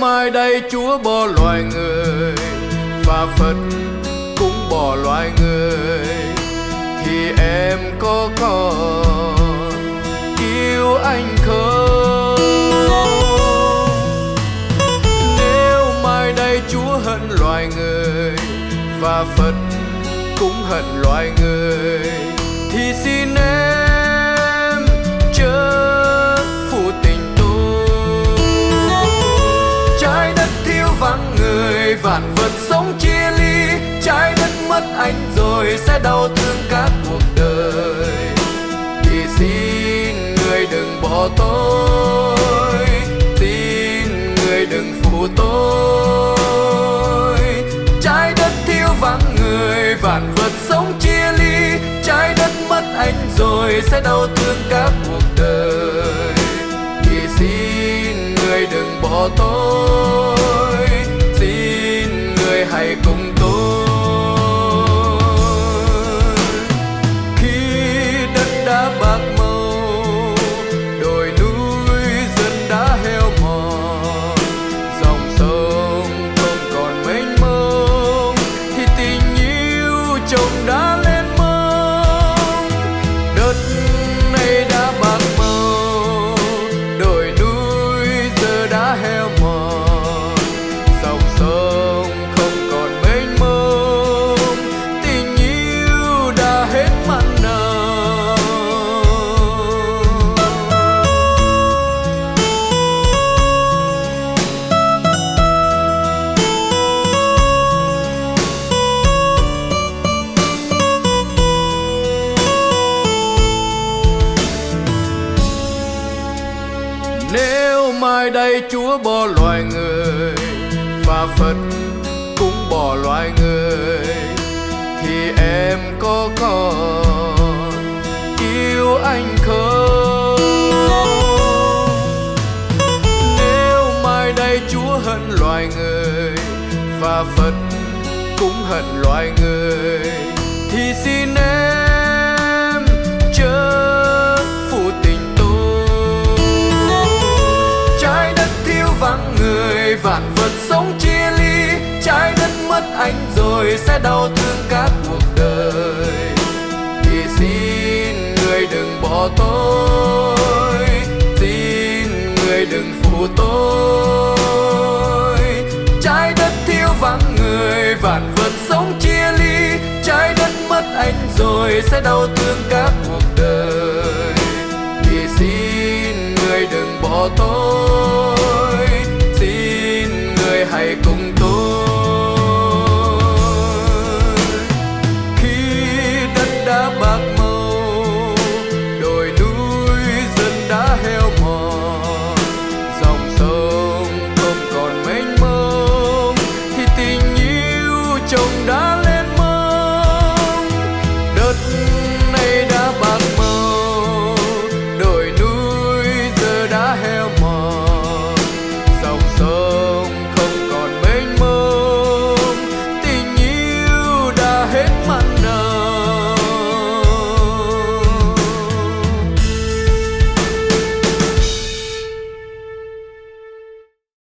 mai đây Chúa bỏ loài người và Phật cũng bỏ loài người, thì em có còn yêu anh không? Nếu mai đây Chúa hận loài người và Phật cũng hận loài người, thì xin em chớ phụ tình tôi. Trái đất thiếu vắng người, vạn vật sống chia ly, trái đất mất anh rồi sẽ đau thương cả cuộc đời. Thì xin người đừng bỏ tôi, xin người đừng phụ tôi. Trái đất thiếu vắng người, vạn vật sống chia ly, trái đất mất anh rồi sẽ đau thương cả cuộc đời. Thì xin người đừng bỏ tôi, xin người hãy cùng tôi. Khi đất đã bạc màu, đồi núi dần đã heo mòn, dòng sông không còn mênh mông, thì tình yêu chồng đã lên mông. Đất này đã bạc màu, đồi núi giờ đã heo mòn, dòng sông không còn mênh mông, tình yêu đã hết mặn nồng. Nếu mai đây Chúa bỏ loài người và Phật cũng bỏ loài người, thì em có còn yêu anh không? Nếu mai đây Chúa hận loài người và Phật cũng hận loài người, thì xin em chớ phụ tình tôi. Trái đất thiếu vắng người, vạn vật sống chia ly, trái đất mất anh rồi sẽ đau thương cả cuộc đời. Thì xin người đừng bỏ tôi, xin người đừng phụ tôi. Trái đất thiếu vắng người, vạn vật sống chia ly, trái đất mất anh rồi sẽ đau thương cả cuộc đời. Thì xin người đừng bỏ tôi, xin người hãy cùng tôi. Khi đất đã bạc màu, đồi núi dần đã heo mòn, dòng sông không còn mênh mông, thì tình yêu chồng đã lên mông. Đất này đã bạc màu, đồi núi giờ đã heo mòn,